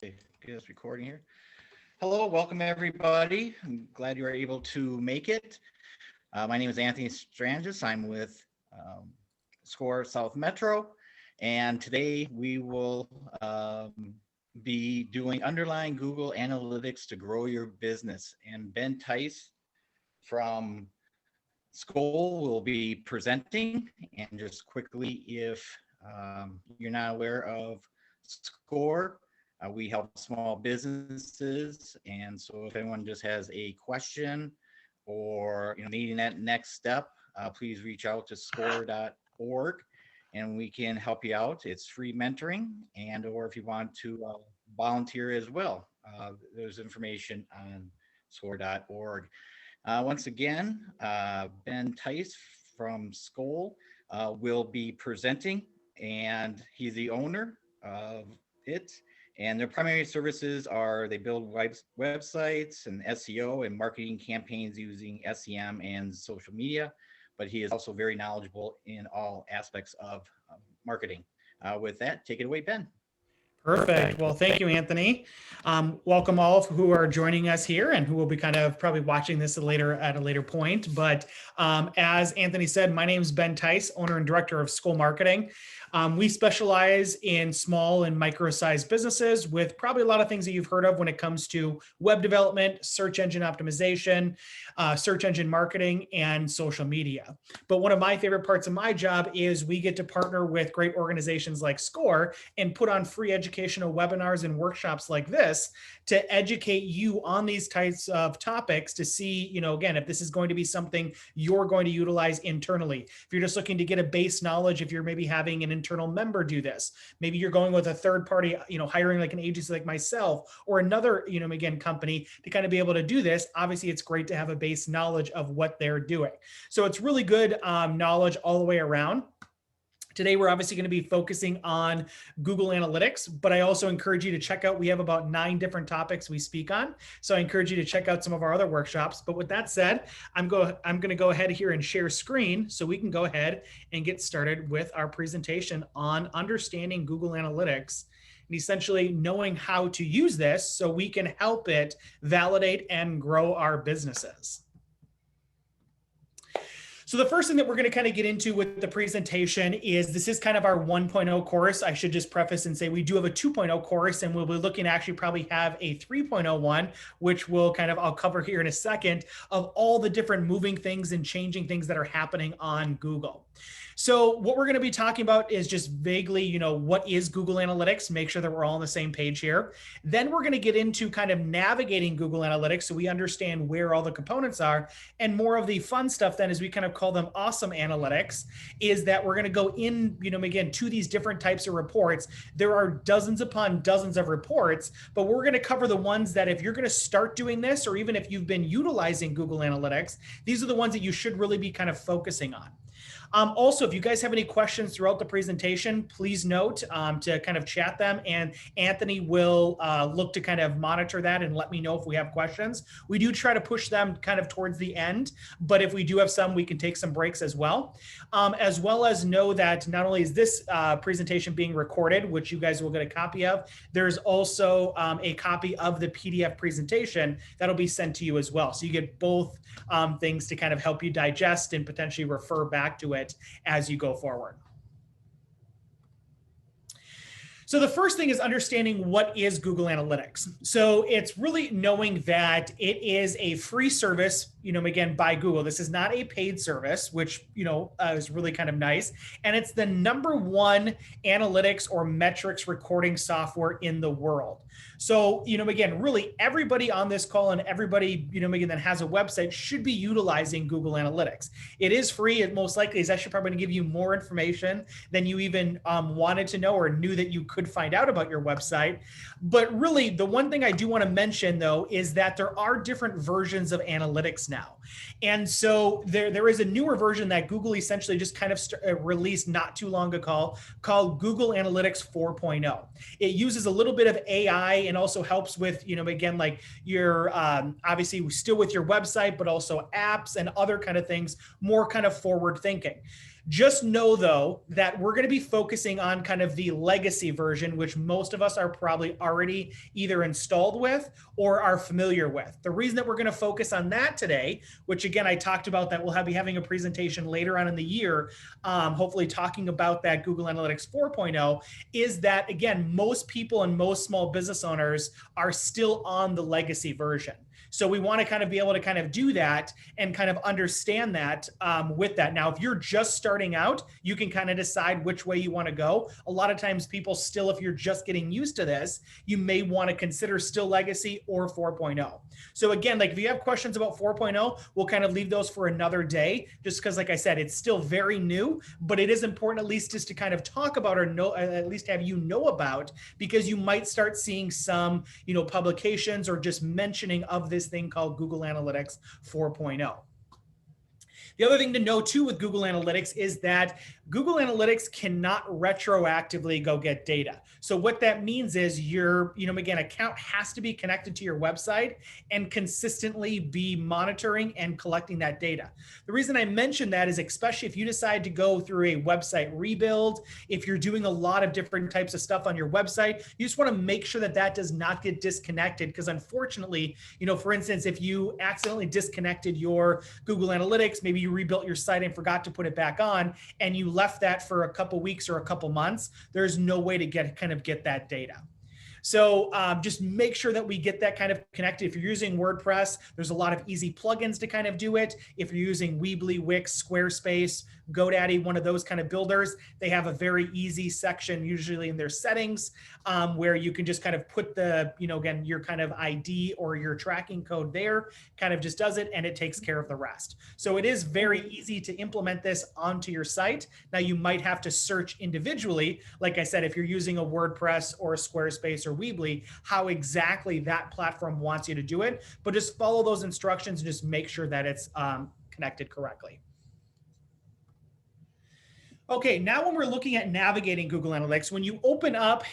Okay, get us recording here. Hello, welcome everybody. I'm glad you were able to make it. My name is Anthony Strangis. I'm with SCORE South Metro, and today we will be doing underlying Google Analytics to grow your business. And Ben Tice from Skol will be presenting. And just quickly, if you're not aware of SCORE, we help small businesses, and so if anyone just has a question or needing that next step, please reach out to score.org, and we can help you out. It's free mentoring, and or if you want to volunteer as well, there's information on score.org. Once again, Ben Tice from Skol will be presenting, and he's the owner of it. And their primary services are they build websites and SEO and marketing campaigns using SEM and social media, but he is also very knowledgeable in all aspects of marketing. With that, take it away, Ben. Perfect. Well, thank you, Anthony. Welcome all who are joining us here and who will be kind of probably watching this at a later point. But as Anthony said, my name is Ben Tice, owner and director of Skol Marketing. We specialize in small and micro-sized businesses with probably a lot of things that you've heard of when it comes to web development, search engine optimization, search engine marketing, and social media. But one of my favorite parts of my job is we get to partner with great organizations like SCORE and put on free educational webinars and workshops like this to educate you on these types of topics to see, again, if this is going to be something you're going to utilize internally. If you're just looking to get a base knowledge, if you're maybe having an internal member do this, maybe you're going with a third party, hiring like an agency like myself or another, again, company to kind of be able to do this. Obviously, it's great to have a base knowledge of what they're doing. So it's really good knowledge all the way around. Today, we're obviously going to be focusing on Google Analytics, but I also encourage you to check out, we have about 9 different topics we speak on. So I encourage you to check out some of our other workshops. But with that said, I'm going to go ahead here and share screen so we can go ahead and get started with our presentation on understanding Google Analytics and essentially knowing how to use this so we can help it validate and grow our businesses. So the first thing that we're going to kind of get into with the presentation is this is kind of our 1.0 course. I should just preface and say we do have a 2.0 course, and we'll be looking to actually probably have a 3.0 one, which I'll cover here in a second, of all the different moving things and changing things that are happening on Google. So what we're going to be talking about is just vaguely, what is Google Analytics? Make sure that we're all on the same page here. Then we're going to get into kind of navigating Google Analytics so we understand where all the components are. And more of the fun stuff then, as we kind of call them awesome analytics, is that we're going to go in, again, to these different types of reports. There are dozens upon dozens of reports, but we're going to cover the ones that if you're going to start doing this, or even if you've been utilizing Google Analytics, these are the ones that you should really be kind of focusing on. Also, if you guys have any questions throughout the presentation, please note to kind of chat them, and Anthony will look to kind of monitor that and let me know if we have questions. We do try to push them kind of towards the end, but if we do have some, we can take some breaks as well. As well as know that not only is this presentation being recorded, which you guys will get a copy of, there's also a copy of the PDF presentation that'll be sent to you as well. So you get both things to kind of help you digest and potentially refer back to it as you go forward. So the first thing is understanding what is Google Analytics. So it's really knowing that it is a free service, again, by Google. This is not a paid service, which, is really kind of nice. And it's the #1 analytics or metrics recording software in the world. So, again, really everybody on this call and everybody, again, that has a website should be utilizing Google Analytics. It is free. It most likely is actually probably going to give you more information than you even wanted to know or knew that you could find out about your website. But really, the one thing I do want to mention, though, is that there are different versions of analytics now. And so there is a newer version that Google essentially just kind of released not too long ago called Google Analytics 4.0. It uses a little bit of AI and also helps with, again, like your obviously still with your website, but also apps and other kind of things, more kind of forward thinking. Just know though, that we're going to be focusing on kind of the legacy version, which most of us are probably already either installed with or are familiar with. The reason that we're going to focus on that today, which again, I talked about that we'll be having a presentation later on in the year, hopefully talking about that Google Analytics 4.0, is that again, most people and most small business owners are still on the legacy version. So we want to kind of be able to kind of do that and kind of understand that with that. Now, if you're just starting out, you can kind of decide which way you want to go. A lot of times people still, if you're just getting used to this, you may want to consider still legacy or 4.0. So again, like if you have questions about 4.0, we'll kind of leave those for another day, just because like I said, it's still very new, but it is important at least just to kind of talk about or know, at least have you know about, because you might start seeing some, publications or just mentioning of this thing called Google Analytics 4.0. The other thing to know too with Google Analytics is that Google Analytics cannot retroactively go get data. So what that means is your, again, account has to be connected to your website and consistently be monitoring and collecting that data. The reason I mention that is especially if you decide to go through a website rebuild, if you're doing a lot of different types of stuff on your website, you just want to make sure that that does not get disconnected, because unfortunately, for instance, if you accidentally disconnected your Google Analytics, maybe you rebuilt your site and forgot to put it back on, and you left that for a couple weeks or a couple months, there's no way to get that data. So just make sure that we get that kind of connected. If you're using WordPress, there's a lot of easy plugins to kind of do it. If you're using Weebly, Wix, Squarespace, GoDaddy, one of those kind of builders, they have a very easy section usually in their settings where you can just kind of put the, again, your kind of ID or your tracking code there, kind of just does it and it takes care of the rest. So it is very easy to implement this onto your site. Now you might have to search individually, like I said, if you're using a WordPress or a Squarespace or Weebly, how exactly that platform wants you to do it, but just follow those instructions and just make sure that it's connected correctly. Okay, now when we're looking at navigating Google Analytics, when you open up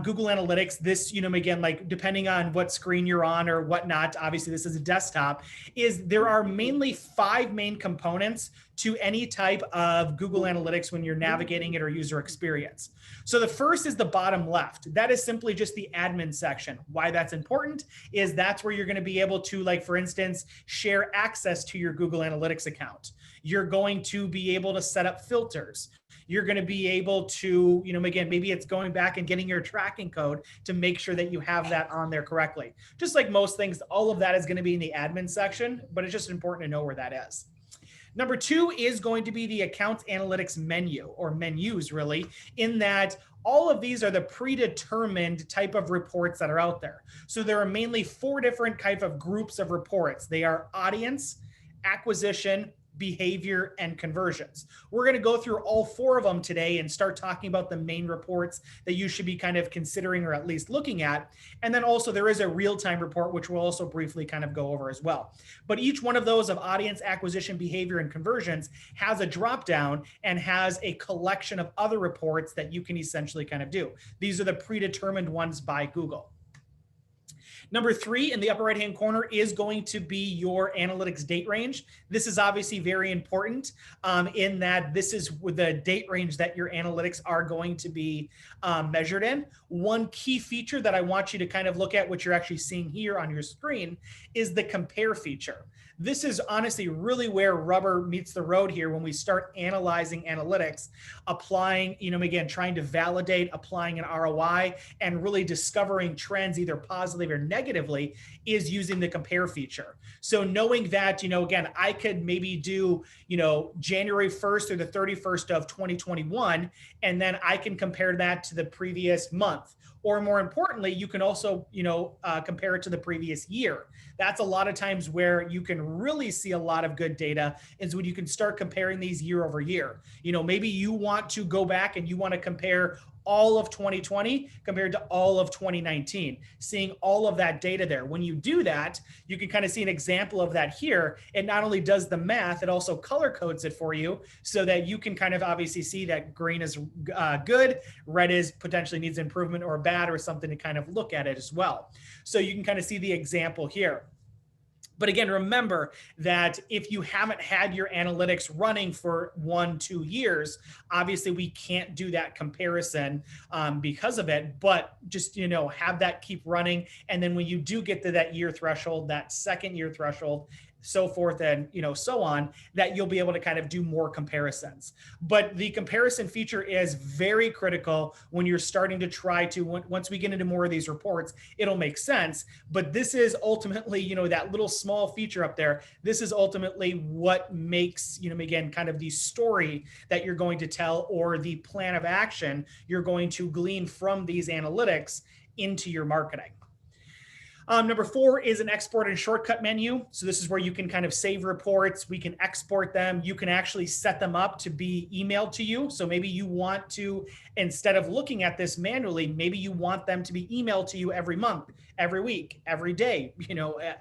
Google Analytics, this, again, like depending on what screen you're on or whatnot, obviously this is a desktop, is there are mainly 5 main components to any type of Google Analytics when you're navigating it or user experience. So the first is the bottom left. That is simply just the admin section. Why that's important is that's where you're going to be able to, like, for instance, share access to your Google Analytics account. You're going to be able to set up filters. You're going to be able to, again, maybe it's going back and getting your tracking code to make sure that you have that on there correctly. Just like most things, all of that is going to be in the admin section, but it's just important to know where that is. Number 2 is going to be the accounts analytics menu, or menus really, in that all of these are the predetermined type of reports that are out there. So there are mainly 4 different type of groups of reports. They are audience, acquisition, behavior, and conversions. We're going to go through all 4 of them today and start talking about the main reports that you should be kind of considering or at least looking at. And then also there is a real-time report, which we'll also briefly kind of go over as well. But each one of those of audience, acquisition, behavior, and conversions has a drop-down and has a collection of other reports that you can essentially kind of do. These are the predetermined ones by Google. Number 3 in the upper right-hand corner is going to be your analytics date range. This is obviously very important in that this is the date range that your analytics are going to be measured in. One key feature that I want you to kind of look at, which you're actually seeing here on your screen, is the compare feature. This is honestly really where rubber meets the road here when we start analyzing analytics, applying, again, trying to validate, applying an ROI, and really discovering trends either positively or negatively is using the compare feature. So knowing that, again, I could maybe do, January 1st through the 31st of 2021, and then I can compare that to the previous month. Or more importantly, you can also, compare it to the previous year. That's a lot of times where you can really see a lot of good data is when you can start comparing these year over year. Maybe you want to go back and you want to compare all of 2020 compared to all of 2019, seeing all of that data there. When you do that, you can kind of see an example of that here. It not only does the math, it also color codes it for you so that you can kind of obviously see that green is good, red is potentially needs improvement or bad or something to kind of look at it as well. So you can kind of see the example here. But again, remember that if you haven't had your analytics running for 1-2 years, obviously we can't do that comparison because of it. But just, have that keep running. And then when you do get to that year threshold, that second year threshold, so forth and so on, that you'll be able to kind of do more comparisons. But the comparison feature is very critical when you're starting to try to, once we get into more of these reports, it'll make sense. But this is ultimately, that little small feature up there, this is ultimately what makes, again, kind of the story that you're going to tell, or the plan of action you're going to glean from these analytics into your marketing. Number 4 is an export and shortcut menu. So this is where you can kind of save reports. We can export them. You can actually set them up to be emailed to you. So maybe you want to, instead of looking at this manually, maybe you want them to be emailed to you every month, every week, every day,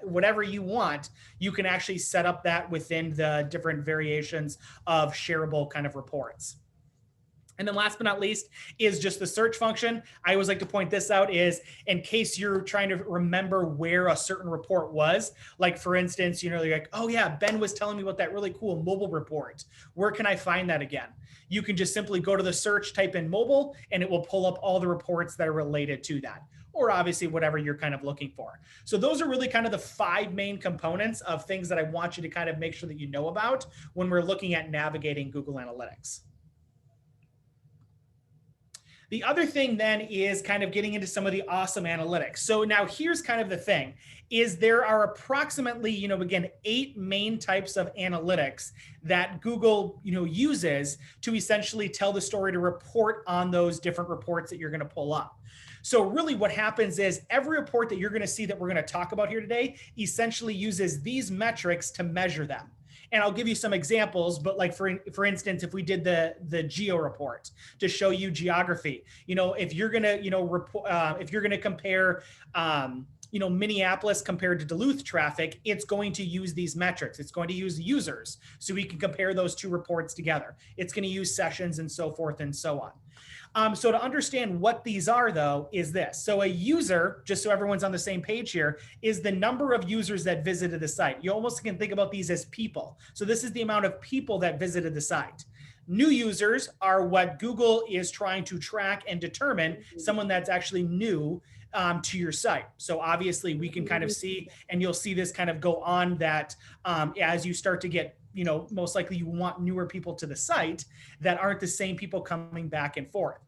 whatever you want. You can actually set up that within the different variations of shareable kind of reports. And then last but not least is just the search function. I always like to point this out is in case you're trying to remember where a certain report was. Like for instance, you're like, oh yeah, Ben was telling me about that really cool mobile report. Where can I find that again? You can just simply go to the search, type in mobile, and it will pull up all the reports that are related to that, or obviously whatever you're kind of looking for. So those are really kind of the 5 main components of things that I want you to kind of make sure that you know about when we're looking at navigating Google Analytics. The other thing then is kind of getting into some of the awesome analytics. So now here's kind of the thing is there are approximately, again, 8 main types of analytics that Google, uses to essentially tell the story, to report on those different reports that you're going to pull up. So really what happens is every report that you're going to see that we're going to talk about here today essentially uses these metrics to measure them. And I'll give you some examples, but like for instance, if we did the geo report to show you geography, if you're gonna, if you're gonna compare, Minneapolis compared to Duluth traffic, it's going to use these metrics. It's going to use users, so we can compare those 2 reports together. It's going to use sessions and so forth and so on. So to understand what these are, though, is this. So a user, just so everyone's on the same page here, is the number of users that visited the site. You almost can think about these as people. So this is the amount of people that visited the site. New users are what Google is trying to track and determine someone that's actually new to your site. So obviously we can kind of see, and you'll see this kind of go on that as you start to get, most likely you want newer people to the site that aren't the same people coming back and forth.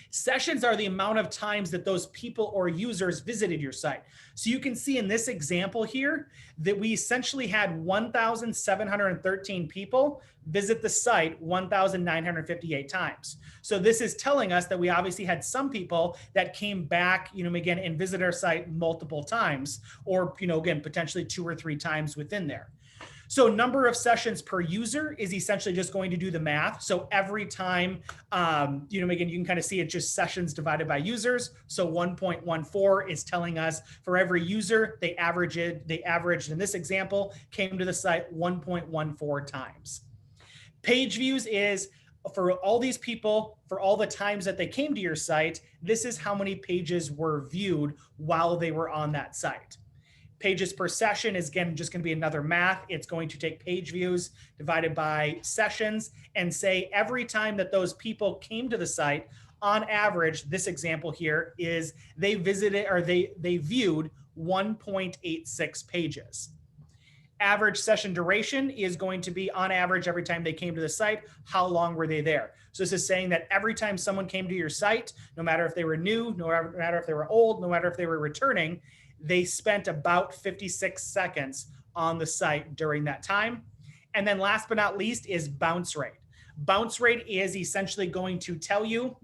Sessions are the amount of times that those people or users visited your site. So you can see in this example here that we essentially had 1,713 people visit the site 1,958 times. So this is telling us that we obviously had some people that came back, again, and visit our site multiple times, or, again, potentially 2 or 3 times within there. So number of sessions per user is essentially just going to do the math. So every time, again, you can kind of see it just sessions divided by users. So 1.14 is telling us for every user, they averaged in this example, came to the site 1.14 times. Page views is for all these people, for all the times that they came to your site, this is how many pages were viewed while they were on that site. Pages per session is, again, just going to be another math. It's going to take page views divided by sessions and say every time that those people came to the site, on average, this example here is they visited, or they viewed 1.86 pages. Average session duration is going to be on average every time they came to the site, how long were they there? So this is saying that every time someone came to your site, no matter if they were new, no matter if they were old, no matter if they were returning, they spent about 56 seconds on the site during that time. And then last but not least is bounce rate. Bounce rate is essentially going to tell you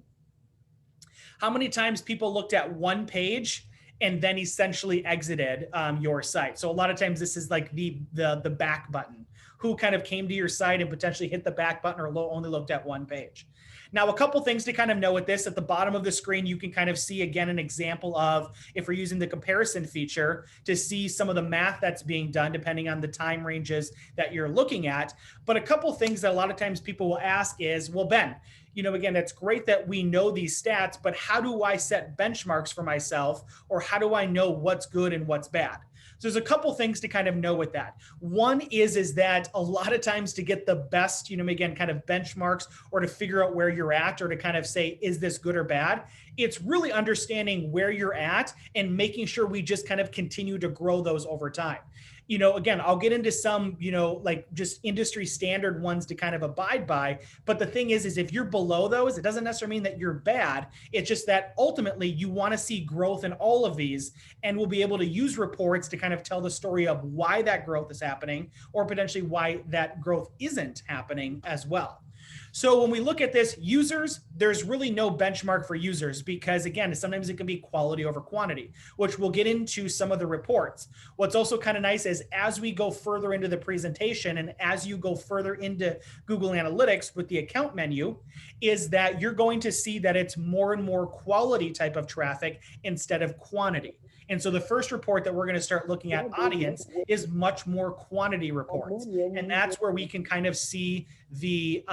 how many times people looked at one page and then essentially exited your site. So a lot of times this is like the back button, who kind of came to your site and potentially hit the back button or only looked at one page. Now, a couple things to kind of know with this, at the bottom of the screen, you can kind of see, again, an example of, if we're using the comparison feature, to see some of the math that's being done depending on the time ranges that you're looking at. But a couple things that a lot of times people will ask is, well, Ben, again, it's great that we know these stats, but how do I set benchmarks for myself, or how do I know what's good and what's bad? So there's a couple things to kind of know with that. One is that a lot of times to get the best, again, kind of benchmarks or to figure out where you're at or to kind of say, is this good or bad? It's really understanding where you're at and making sure we just kind of continue to grow those over time. Again, I'll get into some, like just industry standard ones to kind of abide by. But the thing is if you're below those, it doesn't necessarily mean that you're bad. It's just that ultimately you want to see growth in all of these, and we'll be able to use reports to kind of tell the story of why that growth is happening or potentially why that growth isn't happening as well. So when we look at this, users, there's really no benchmark for users because, again, sometimes it can be quality over quantity, which we'll get into some of the reports. What's also kind of nice is as we go further into the presentation and as you go further into Google Analytics with the account menu, is that you're going to see that it's more and more quality type of traffic instead of quantity. And so the first report that we're going to start looking at, audience, is much more quantity reports. And that's where we can kind of see the,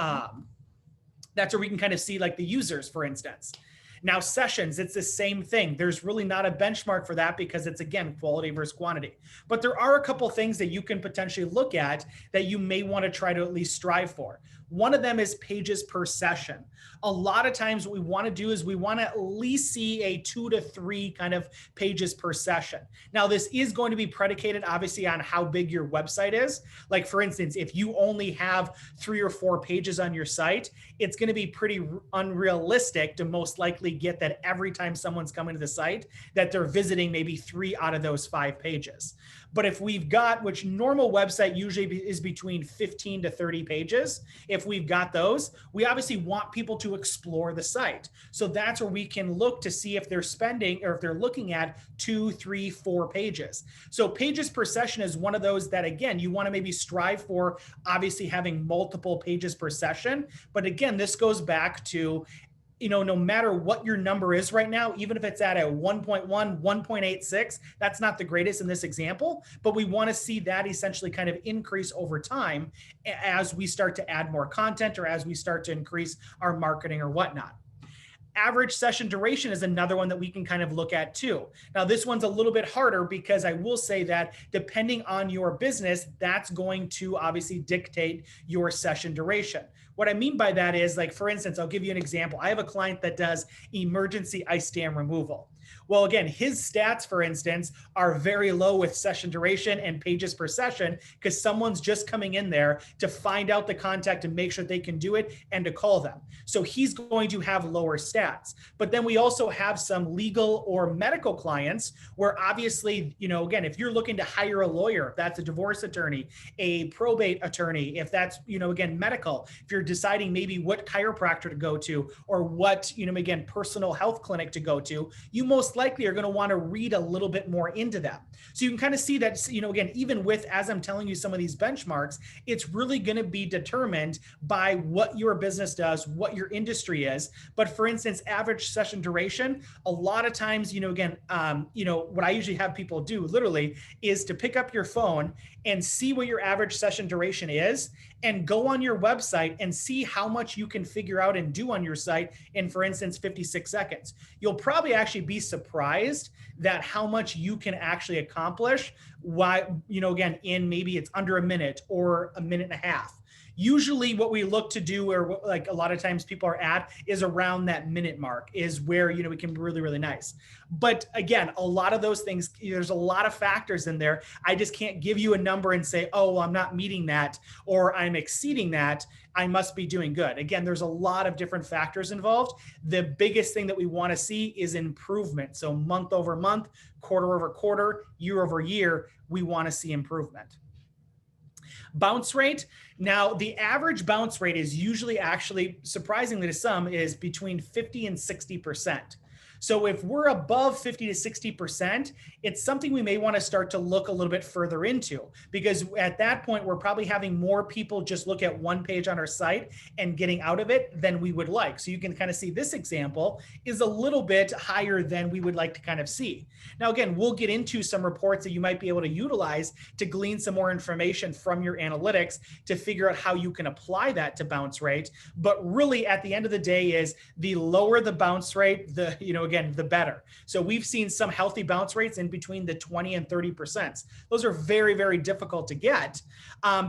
like the users, for instance. Now sessions, it's the same thing. There's really not a benchmark for that because it's, again, quality versus quantity. But there are a couple things that you can potentially look at that you may want to try to at least strive for. One of them is pages per session. A lot of times what we want to do is we want to at least see a 2 to 3 kind of pages per session. Now, this is going to be predicated obviously on how big your website is. Like for instance, if you only have 3 or 4 pages on your site, it's going to be pretty unrealistic to most likely get that every time someone's coming to the site that they're visiting maybe 3 out of those 5 pages. But if we've got, which normal website usually is between 15 to 30 pages, if we've got those, we obviously want people to explore the site. So that's where we can look to see if they're spending or if they're looking at 2, 3, 4 pages. So pages per session is one of those that, again, you want to maybe strive for, obviously having multiple pages per session. But again, this goes back to, no matter what your number is right now, even if it's at a 1.1, 1.86, that's not the greatest in this example, but we want to see that essentially kind of increase over time as we start to add more content or as we start to increase our marketing or whatnot. Average session duration is another one that we can kind of look at too. Now, this one's a little bit harder because I will say that depending on your business, that's going to obviously dictate your session duration. What I mean by that is, like, for instance, I'll give you an example. I have a client that does emergency ice dam removal. Well, again, his stats, for instance, are very low with session duration and pages per session because someone's just coming in there to find out the contact and make sure they can do it and to call them. So he's going to have lower stats. But then we also have some legal or medical clients where obviously, again, if you're looking to hire a lawyer, if that's a divorce attorney, a probate attorney, if that's, again, medical, if you're deciding maybe what chiropractor to go to or what, again, personal health clinic to go to, you most likely are going to want to read a little bit more into that. So you can kind of see that, again, even with, as I'm telling you some of these benchmarks, it's really going to be determined by what your business does, what your industry is. But for instance, average session duration, a lot of times, again, what I usually have people do literally is to pick up your phone and see what your average session duration is and go on your website and see how much you can figure out and do on your site in, for instance, 56 seconds. You'll probably actually be surprised that how much you can actually accomplish, again, in maybe it's under a minute or a minute and a half. Usually what we look to do, or like a lot of times people are at, is around that minute mark is where, we can be really, really nice. But again, a lot of those things, there's a lot of factors in there. I just can't give you a number and say, oh, well, I'm not meeting that or I'm exceeding that, I must be doing good. Again, there's a lot of different factors involved. The biggest thing that we want to see is improvement. So month over month, quarter over quarter, year over year, we want to see improvement. Bounce rate. Now, the average bounce rate is usually, actually, surprisingly to some, is between 50 and 60%. So if we're above 50 to 60%, it's something we may want to start to look a little bit further into, because at that point, we're probably having more people just look at one page on our site and getting out of it than we would like. So you can kind of see this example is a little bit higher than we would like to kind of see. Now, again, we'll get into some reports that you might be able to utilize to glean some more information from your analytics to figure out how you can apply that to bounce rate. But really, at the end of the day, is the lower the bounce rate, the, again, the better. So we've seen some healthy bounce rates in between the 20 and 30%. Those are very, very difficult to get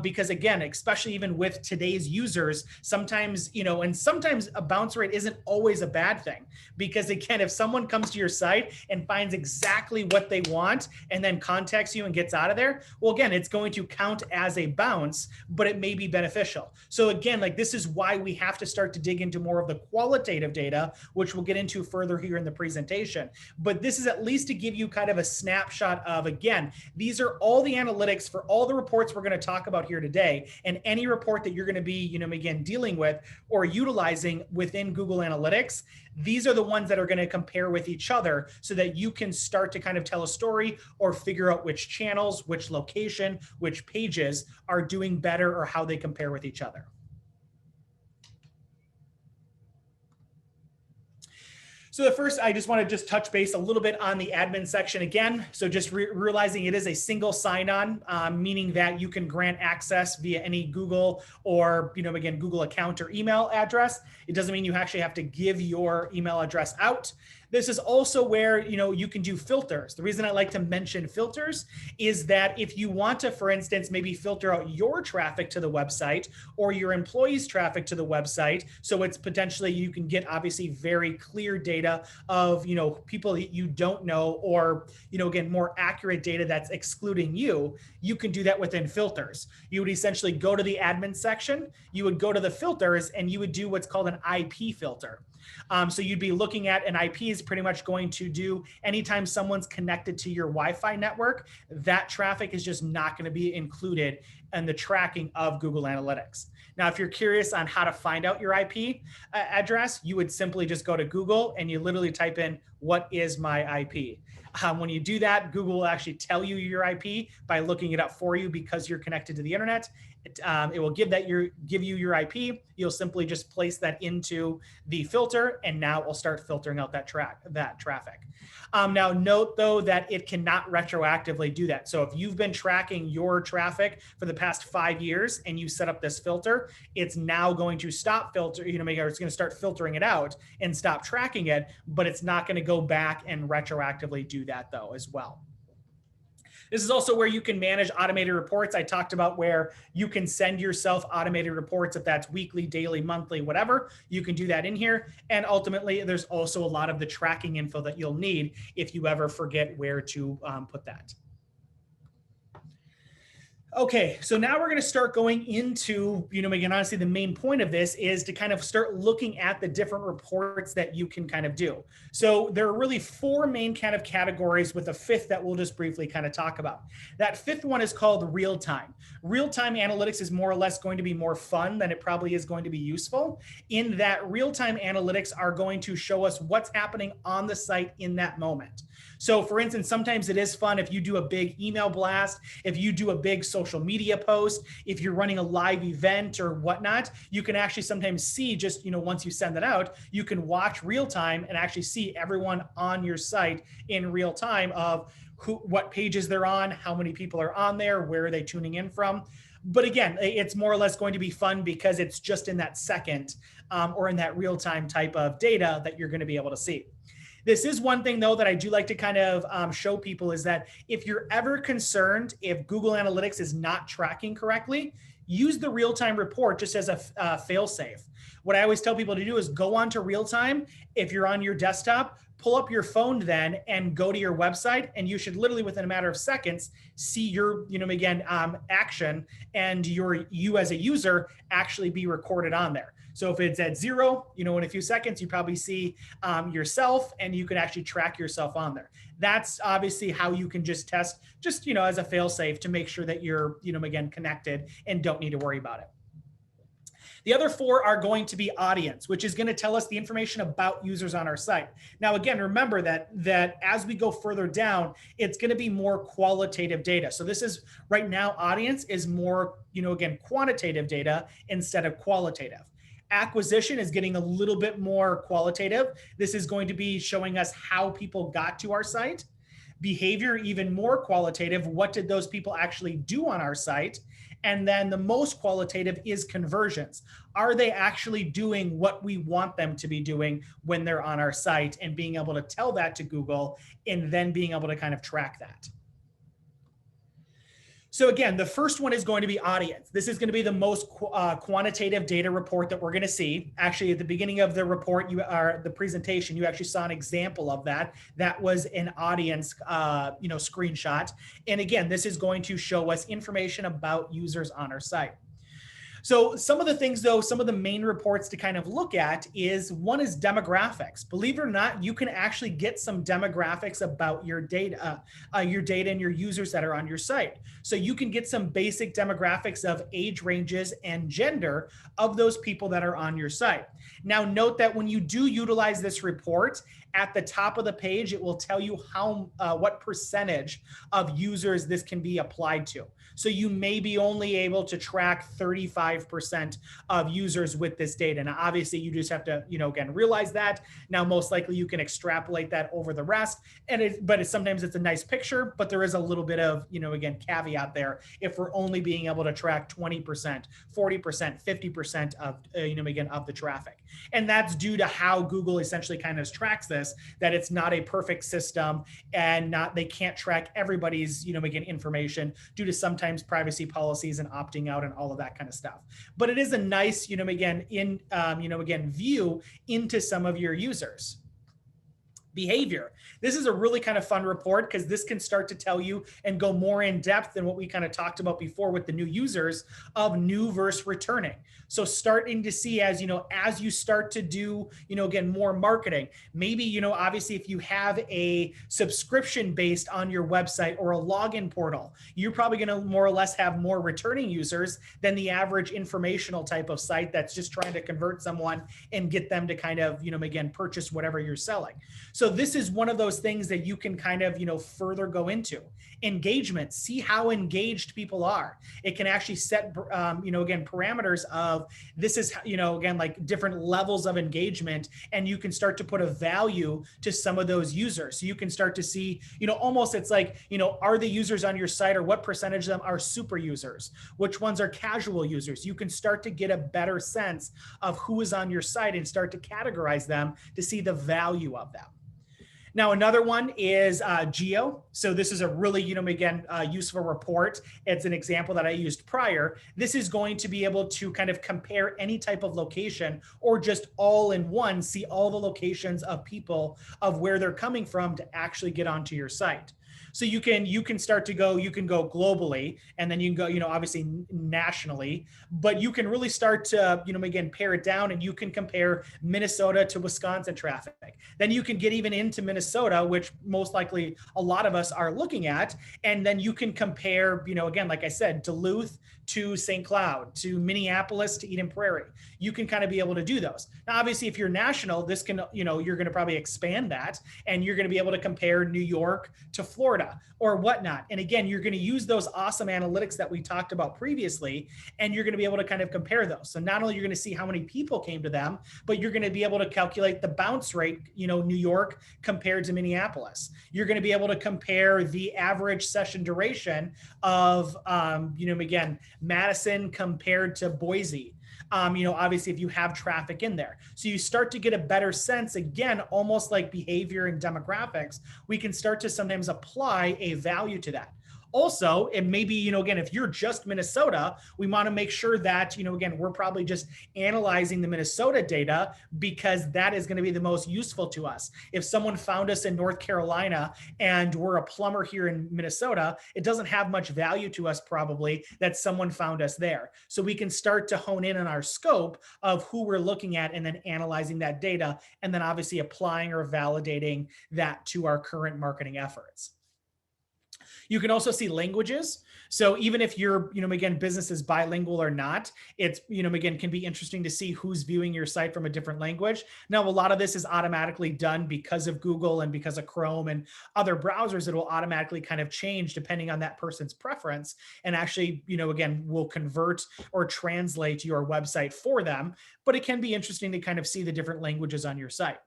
because again, especially even with today's users, sometimes, and sometimes a bounce rate isn't always a bad thing, because again, if someone comes to your site and finds exactly what they want and then contacts you and gets out of there, well, again, it's going to count as a bounce, but it may be beneficial. So again, like this is why we have to start to dig into more of the qualitative data, which we'll get into further here in the presentation. But this is at least to give you kind of a snapshot of, again, these are all the analytics for all the reports we're going to talk about here today, and any report that you're going to be, again, dealing with or utilizing within Google Analytics. These are the ones that are going to compare with each other so that you can start to kind of tell a story or figure out which channels, which location, which pages are doing better or how they compare with each other. So the first, I just want to touch base a little bit on the admin section again. So just realizing it is a single sign-on, meaning that you can grant access via any Google or, again, Google account or email address. It doesn't mean you actually have to give your email address out. This is also where, you can do filters. The reason I like to mention filters is that if you want to, for instance, maybe filter out your traffic to the website or your employees' traffic to the website, so it's potentially, you can get obviously very clear data of, people that you don't know, or, again, more accurate data that's excluding you, you can do that within filters. You would essentially go to the admin section, you would go to the filters, and you would do what's called an IP filter. So you'd be looking at an IP is pretty much going to do anytime someone's connected to your Wi-Fi network, that traffic is just not going to be included in the tracking of Google Analytics. Now, if you're curious on how to find out your IP address, you would simply just go to Google and you literally type in, "What is my IP?" When you do that, Google will actually tell you your IP by looking it up for you because you're connected to the internet. It will give you your IP. You'll simply just place that into the filter, and now it will start filtering out that traffic. Now, note though that it cannot retroactively do that. So if you've been tracking your traffic for the past 5 years and you set up this filter, it's now going to stop filter. It's going to start filtering it out and stop tracking it, but it's not going to go back and retroactively do that though as well. This is also where you can manage automated reports. I talked about where you can send yourself automated reports, if that's weekly, daily, monthly, whatever. You can do that in here. And ultimately, there's also a lot of the tracking info that you'll need if you ever forget where to put that. Okay, so now we're going to start going into, again, honestly, the main point of this is to kind of start looking at the different reports that you can kind of do. So there are really 4 main kind of categories, with a 5th that we'll just briefly kind of talk about. That 5th one is called real-time. Real-time analytics is more or less going to be more fun than it probably is going to be useful, in that real-time analytics are going to show us what's happening on the site in that moment. So for instance, sometimes it is fun if you do a big email blast, if you do a big social media post, if you're running a live event or whatnot, you can actually sometimes see just, once you send it out, you can watch real time and actually see everyone on your site in real time of what pages they're on, how many people are on there, where are they tuning in from. But again, it's more or less going to be fun because it's just in that second or in that real time type of data that you're going to be able to see. This is one thing, though, that I do like to kind of show people, is that if you're ever concerned if Google Analytics is not tracking correctly, use the real-time report just as a fail-safe. What I always tell people to do is go on to real-time. If you're on your desktop, pull up your phone then and go to your website, and you should literally within a matter of seconds see your, action, and you as a user actually be recorded on there. So if it's at 0, in a few seconds, you probably see yourself, and you can actually track yourself on there. That's obviously how you can just test, just, as a fail-safe to make sure that you're, again, connected and don't need to worry about it. The other 4 are going to be audience, which is going to tell us the information about users on our site. Now, again, remember that as we go further down, it's going to be more qualitative data. So this is right now, audience is more, again, quantitative data instead of qualitative. Acquisition is getting a little bit more qualitative. This is going to be showing us how people got to our site. Behavior, even more qualitative. What did those people actually do on our site? And then the most qualitative is conversions. Are they actually doing what we want them to be doing when they're on our site, and being able to tell that to Google and then being able to kind of track that. So again, the first one is going to be audience. This is going to be the most quantitative data report that we're going to see. Actually, at the beginning of the report, the presentation, you actually saw an example of that. That was an audience, screenshot. And again, this is going to show us information about users on our site. So some of the things, though, some of the main reports to kind of look at is, one is demographics. Believe it or not, you can actually get some demographics about your data and your users that are on your site. So you can get some basic demographics of age ranges and gender of those people that are on your site. Now, note that when you do utilize this report, at the top of the page, it will tell you what percentage of users this can be applied to. So you may be only able to track 35% of users with this data. Now, obviously, you just have to, again, realize that. Now, most likely you can extrapolate that over the rest. But sometimes it's a nice picture, but there is a little bit of, again, caveat there. If we're only being able to track 20%, 40%, 50% of, again, of the traffic. And that's due to how Google essentially kind of tracks this, that it's not a perfect system, and they can't track everybody's, again, information due to sometimes privacy policies and opting out and all of that kind of stuff. But it is a nice, again, view into some of your users. Behavior. This is a really kind of fun report, because this can start to tell you and go more in depth than what we kind of talked about before with the new users, of new versus returning. So starting to see, as you start to do, again, more marketing, maybe, obviously if you have a subscription based on your website or a login portal, you're probably going to more or less have more returning users than the average informational type of site that's just trying to convert someone and get them to kind of, again, purchase whatever you're selling. So this is one of those things that you can kind of, further go into. Engagement, see how engaged people are. It can actually set, again, parameters of, this is, again, like different levels of engagement, and you can start to put a value to some of those users. So you can start to see, almost it's like, are the users on your site, or what percentage of them are super users? Which ones are casual users? You can start to get a better sense of who is on your site and start to categorize them to see the value of them. Now, another one is geo. So this is a really, useful report. It's an example that I used prior. This is going to be able to kind of compare any type of location, or just all in one, see all the locations of people, of where they're coming from to actually get onto your site. So you can start to go, you can go globally, and then you can go, obviously nationally, but you can really start to, again, pare it down, and you can compare Minnesota to Wisconsin traffic. Then you can get even into Minnesota, which most likely a lot of us are looking at. And then you can compare, again, like I said, Duluth to St. Cloud, to Minneapolis to Eden Prairie. You can kind of be able to do those. Now, obviously, if you're national, this can, you're going to probably expand that, and you're going to be able to compare New York to Florida or whatnot. And again, you're going to use those awesome analytics that we talked about previously, and you're going to be able to kind of compare those. So not only you're going to see how many people came to them, but you're going to be able to calculate the bounce rate, New York compared to Minneapolis. You're going to be able to compare the average session duration of, again, Madison compared to Boise. Obviously if you have traffic in there. So you start to get a better sense, again, almost like behavior and demographics, we can start to sometimes apply a value to that. Also, it may be, again, if you're just Minnesota, we want to make sure that, again, we're probably just analyzing the Minnesota data, because that is going to be the most useful to us. If someone found us in North Carolina and we're a plumber here in Minnesota, it doesn't have much value to us probably that someone found us there. So we can start to hone in on our scope of who we're looking at, and then analyzing that data, and then obviously applying or validating that to our current marketing efforts. You can also see languages. So even if your, again, business is bilingual or not, it's, again, can be interesting to see who's viewing your site from a different language. Now, a lot of this is automatically done because of Google and because of Chrome and other browsers. It will automatically kind of change depending on that person's preference, and actually, again, will convert or translate your website for them. But it can be interesting to kind of see the different languages on your site.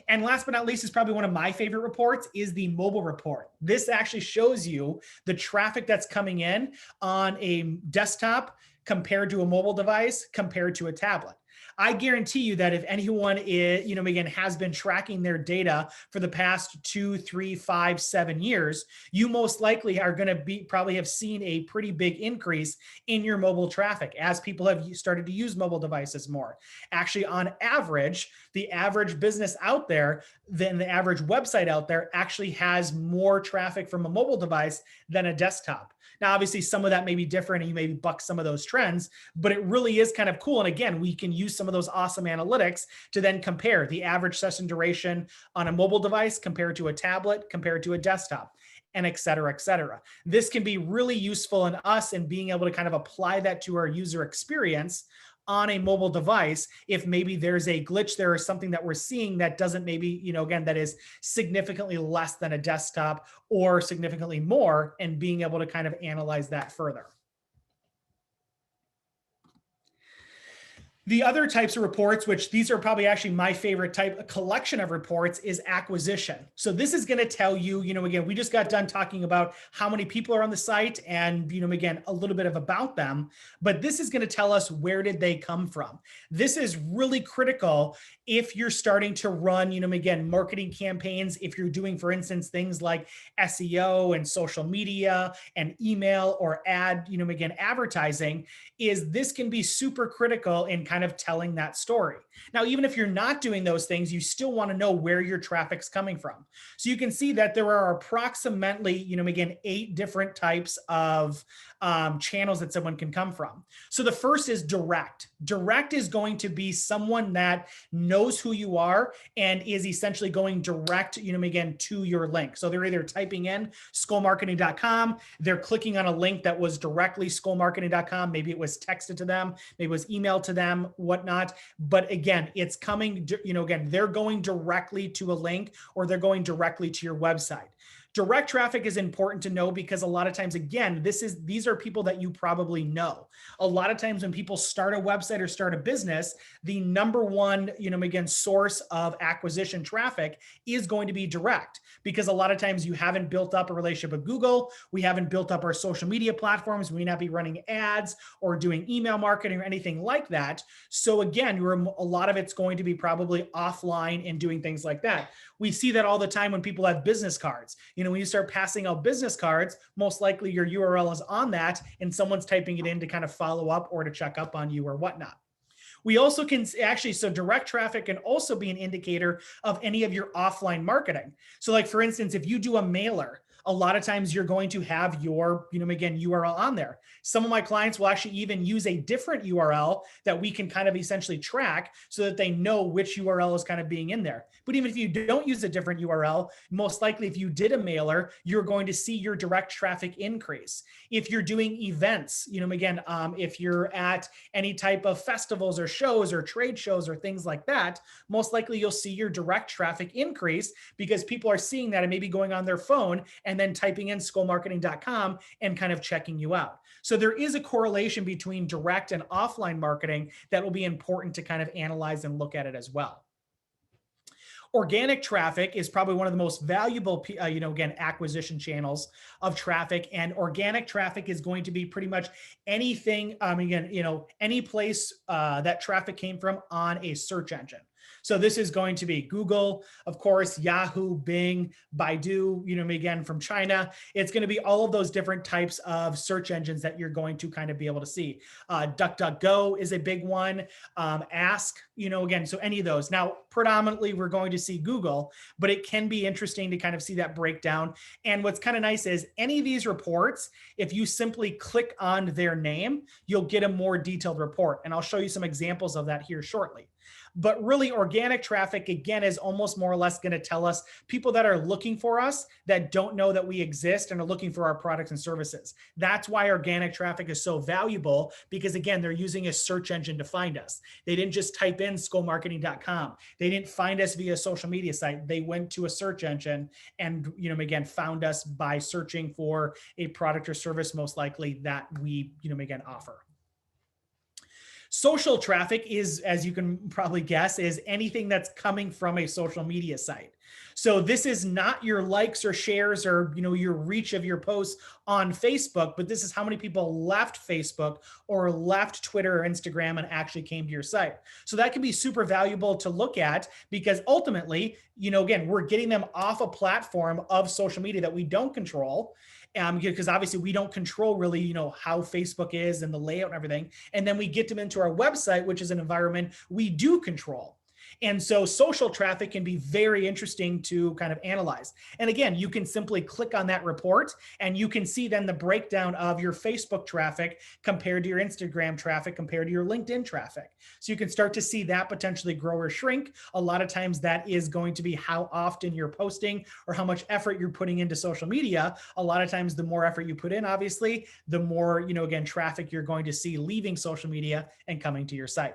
And last but not least is probably one of my favorite reports is the mobile report. This actually shows you the traffic that's coming in on a desktop compared to a mobile device compared to a tablet. I guarantee you that if anyone is, again, has been tracking their data for the past 2, 3, 5, 7 years, you most likely are going to probably have seen a pretty big increase in your mobile traffic as people have started to use mobile devices more. Actually, on average, the average business out there than the average website out there actually has more traffic from a mobile device than a desktop. Now, obviously, some of that may be different and you maybe buck some of those trends, but it really is kind of cool. And again, we can use some of those awesome analytics to then compare the average session duration on a mobile device compared to a tablet, compared to a desktop, and et cetera, et cetera. This can be really useful in us and being able to kind of apply that to our user experience on a mobile device if maybe there's a glitch there or something that we're seeing that doesn't maybe, again, that is significantly less than a desktop or significantly more, and being able to kind of analyze that further. The other types of reports, which these are probably actually my favorite type, a collection of reports, is acquisition. So this is going to tell you, again, we just got done talking about how many people are on the site and, again, a little bit of about them, but this is going to tell us where did they come from. This is really critical if you're starting to run, again, marketing campaigns, if you're doing, for instance, things like SEO and social media and email or again, advertising, is this can be super critical in kind of telling that story. Now, even if you're not doing those things, you still want to know where your traffic's coming from. So you can see that there are approximately, again, 8 different types of channels that someone can come from. So the first is direct. Direct is going to be someone that knows who you are and is essentially going direct, again, to your link. So they're either typing in skolmarketing.com, they're clicking on a link that was directly skolmarketing.com. Maybe it was texted to them, maybe it was emailed to them, whatnot. But again, it's coming, again, they're going directly to a link or they're going directly to your website. Direct traffic is important to know because a lot of times, again, these are people that you probably know. A lot of times when people start a website or start a business, the number one, again, source of acquisition traffic is going to be direct, because a lot of times you haven't built up a relationship with Google. We haven't built up our social media platforms. We may not be running ads or doing email marketing or anything like that. So again, a lot of it's going to be probably offline and doing things like that. We see that all the time when people have business cards. When you start passing out business cards, most likely your URL is on that and someone's typing it in to kind of follow up or to check up on you or whatnot. We also can actually, so direct traffic can also be an indicator of any of your offline marketing. So like, for instance, if you do a mailer, a lot of times you're going to have your, again, URL on there. Some of my clients will actually even use a different URL that we can kind of essentially track so that they know which URL is kind of being in there. But even if you don't use a different URL, most likely if you did a mailer, you're going to see your direct traffic increase. If you're doing events, again, if you're at any type of festivals or shows or trade shows or things like that, most likely you'll see your direct traffic increase because people are seeing that and maybe going on their phone and then typing in skolmarketing.com and kind of checking you out. So there is a correlation between direct and offline marketing that will be important to kind of analyze and look at it as well. Organic traffic is probably one of the most valuable, again, acquisition channels of traffic. And organic traffic is going to be pretty much anything, again, any place that traffic came from on a search engine. So this is going to be Google, of course, Yahoo, Bing, Baidu, again, from China. It's going to be all of those different types of search engines that you're going to kind of be able to see. DuckDuckGo is a big one. Ask, again, so any of those. Now, predominantly, we're going to see Google, but it can be interesting to kind of see that breakdown. And what's kind of nice is any of these reports, if you simply click on their name, you'll get a more detailed report. And I'll show you some examples of that here shortly. But really, organic traffic, again, is almost more or less going to tell us people that are looking for us that don't know that we exist and are looking for our products and services. That's why organic traffic is so valuable, because again, they're using a search engine to find us. They didn't just type in skolmarketing.com. They didn't find us via a social media site. They went to a search engine and, again, found us by searching for a product or service, most likely that we, again, offer. Social traffic is, as you can probably guess, is anything that's coming from a social media site. So this is not your likes or shares or your reach of your posts on Facebook, but this is how many people left Facebook or left Twitter or Instagram and actually came to your site. So that can be super valuable to look at, because ultimately, again, we're getting them off a platform of social media that we don't control. Because obviously we don't control really, how Facebook is and the layout and everything. And then we get them into our website, which is an environment we do control. And so social traffic can be very interesting to kind of analyze. And again, you can simply click on that report and you can see then the breakdown of your Facebook traffic compared to your Instagram traffic, compared to your LinkedIn traffic. So you can start to see that potentially grow or shrink. A lot of times that is going to be how often you're posting or how much effort you're putting into social media. A lot of times the more effort you put in, obviously, the more, again, traffic you're going to see leaving social media and coming to your site.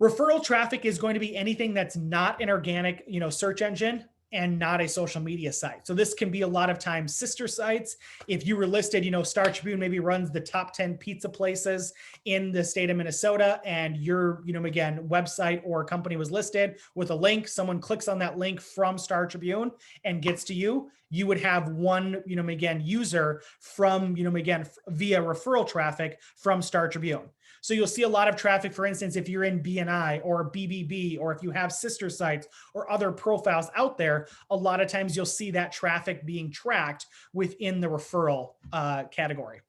Referral traffic is going to be anything that's not an organic, search engine and not a social media site. So this can be a lot of times sister sites. If you were listed, Star Tribune maybe runs the top 10 pizza places in the state of Minnesota, and your, again, website or company was listed with a link. Someone clicks on that link from Star Tribune and gets to you. You would have one, again, user from, again, via referral traffic from Star Tribune. So you'll see a lot of traffic, for instance, if you're in BNI or BBB, or if you have sister sites or other profiles out there, a lot of times you'll see that traffic being tracked within the referral category.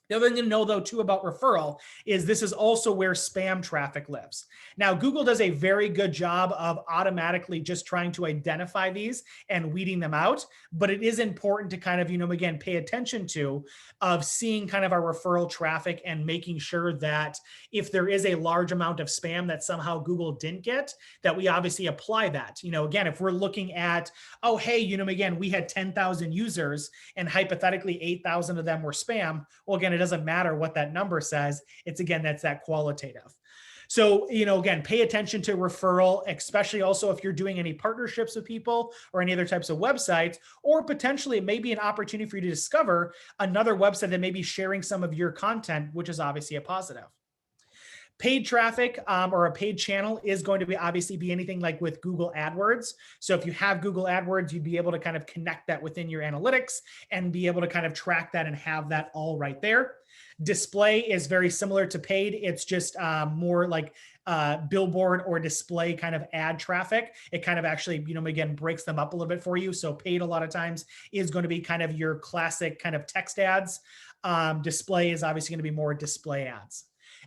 The other thing to know, though, too, about referral is this is also where spam traffic lives. Now, Google does a very good job of automatically just trying to identify these and weeding them out, but it is important to kind of, again, pay attention to of seeing kind of our referral traffic and making sure that if there is a large amount of spam that somehow Google didn't get, that we obviously apply that. Again, if we're looking at, oh, hey, again, we had 10,000 users and hypothetically 8,000 of them were spam. Well, again, it doesn't matter what that number says. It's, again, that's that qualitative. So, again, pay attention to referral, especially also if you're doing any partnerships with people or any other types of websites, or potentially it may be an opportunity for you to discover another website that may be sharing some of your content, which is obviously a positive. Paid traffic or a paid channel is going to be obviously be anything like with Google AdWords. So if you have Google AdWords, you'd be able to kind of connect that within your analytics and be able to kind of track that and have that all right there. Display is very similar to paid. It's just more like billboard or display kind of ad traffic. It kind of actually, again, breaks them up a little bit for you. So paid a lot of times is going to be kind of your classic kind of text ads. Display is obviously going to be more display ads.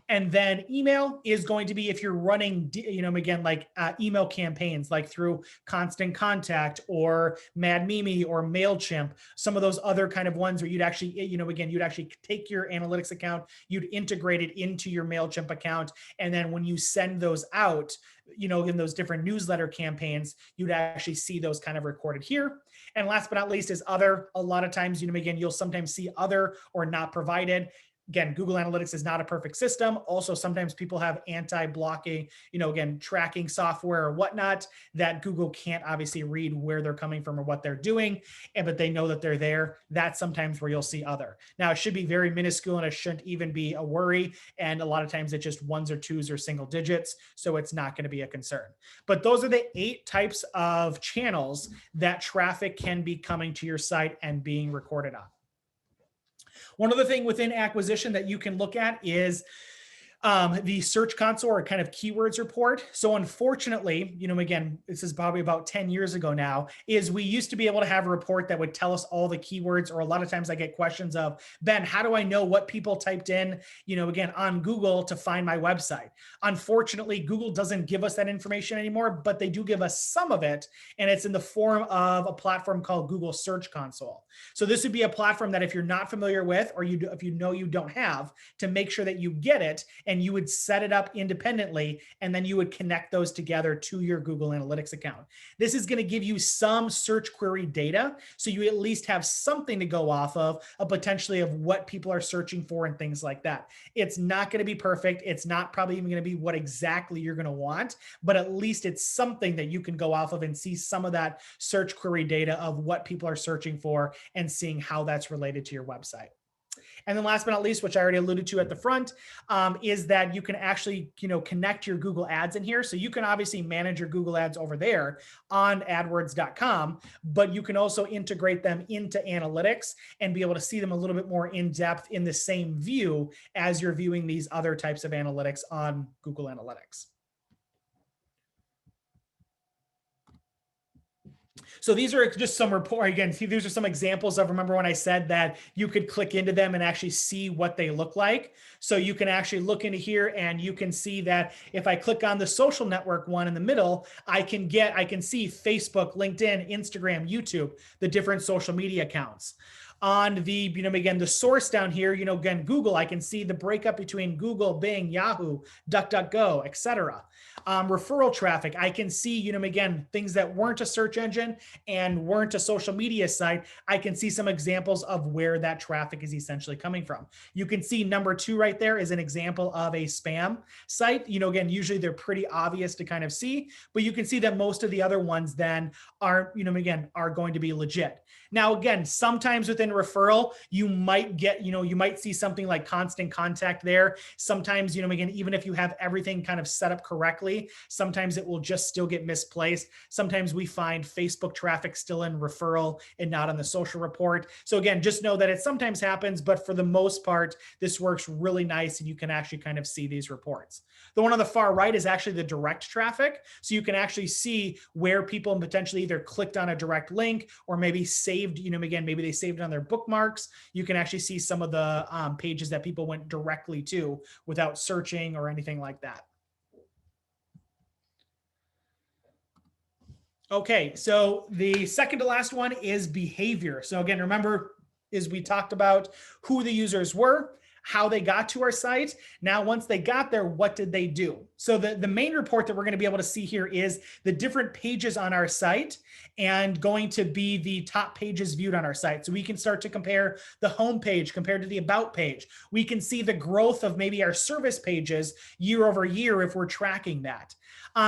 And then email is going to be if you're running, again, like email campaigns, like through Constant Contact or Mad Mimi or MailChimp, some of those other kind of ones where you'd actually, again, you'd actually take your analytics account, you'd integrate it into your MailChimp account. And then when you send those out, in those different newsletter campaigns, you'd actually see those kind of recorded here. And last but not least is other. A lot of times, again, you'll sometimes see other or not provided. Again, Google Analytics is not a perfect system. Also, sometimes people have anti-blocking, again, tracking software or whatnot that Google can't obviously read where they're coming from or what they're doing, but they know that they're there. That's sometimes where you'll see other. Now, it should be very minuscule and it shouldn't even be a worry. And a lot of times it's just ones or twos or single digits. So it's not going to be a concern. But those are the 8 types of channels that traffic can be coming to your site and being recorded on. One other thing within acquisition that you can look at is the Search Console or kind of keywords report. So unfortunately, again, this is probably about 10 years ago now, is we used to be able to have a report that would tell us all the keywords, or a lot of times I get questions of, Ben, how do I know what people typed in, again, on Google to find my website? Unfortunately, Google doesn't give us that information anymore, but they do give us some of it. And it's in the form of a platform called Google Search Console. So this would be a platform that if you're not familiar with, or if you don't have, to make sure that you get it, and you would set it up independently, and then you would connect those together to your Google Analytics account. This is going to give you some search query data, so you at least have something to go off of, potentially of what people are searching for and things like that. It's not going to be perfect. It's not probably even going to be what exactly you're going to want, but at least it's something that you can go off of and see some of that search query data of what people are searching for and seeing how that's related to your website. And then last but not least, which I already alluded to at the front, is that you can actually, connect your Google ads in here. So you can obviously manage your Google ads over there on AdWords.com, but you can also integrate them into analytics and be able to see them a little bit more in depth in the same view as you're viewing these other types of analytics on Google Analytics. So these are just some report. Again, see, these are some examples of, remember when I said that you could click into them and actually see what they look like. So you can actually look into here and you can see that if I click on the social network one in the middle, I can see Facebook, LinkedIn, Instagram, YouTube, the different social media accounts. On the, again, the source down here, again, Google, I can see the breakup between Google, Bing, Yahoo, DuckDuckGo, etc. Referral traffic, I can see, again, things that weren't a search engine and weren't a social media site. I can see some examples of where that traffic is essentially coming from. You can see number 2 right there is an example of a spam site. Again, usually they're pretty obvious to kind of see, but you can see that most of the other ones then are, again, are going to be legit. Now, again, sometimes within referral, you might get, you might see something like constant contact there. Sometimes, again, even if you have everything kind of set up correctly, sometimes it will just still get misplaced. Sometimes we find Facebook traffic still in referral and not on the social report. So again, just know that it sometimes happens, but for the most part, this works really nice and you can actually kind of see these reports. The one on the far right is actually the direct traffic. So you can actually see where people potentially either clicked on a direct link or maybe saved, again, maybe they saved it on their bookmarks. You can actually see some of the pages that people went directly to without searching or anything like that. Okay, so the second to last one is behavior. So again, remember, is we talked about who the users were, how they got to our site. Now, once they got there, what did they do? So the main report that we're going to be able to see here is the different pages on our site and going to be the top pages viewed on our site. So we can start to compare the home page compared to the about page. We can see the growth of maybe our service pages year over year if we're tracking that.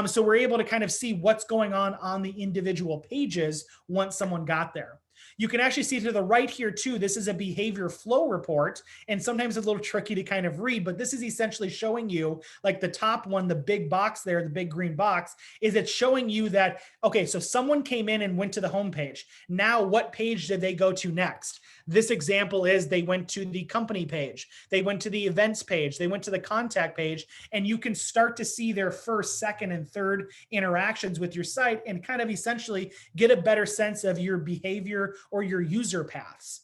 So we're able to kind of see what's going on the individual pages once someone got there. You can actually see to the right here too, this is a behavior flow report, and sometimes it's a little tricky to kind of read, but this is essentially showing you, like the top one, the big box there, the big green box, is it's showing you that, okay, so someone came in and went to the home page. Now, what page did they go to next? This example is they went to the company page, they went to the events page, they went to the contact page, and you can start to see their first, second, and third interactions with your site and kind of essentially get a better sense of your behavior or your user paths.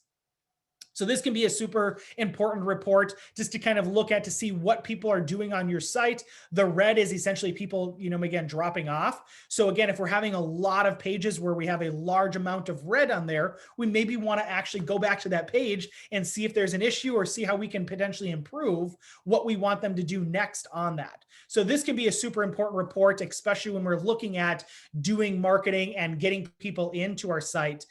So this can be a super important report just to kind of look at to see what people are doing on your site. The red is essentially people, again, dropping off. So again, if we're having a lot of pages where we have a large amount of red on there, we maybe want to actually go back to that page and see if there's an issue or see how we can potentially improve what we want them to do next on that. So this can be a super important report, especially when we're looking at doing marketing and getting people into our site.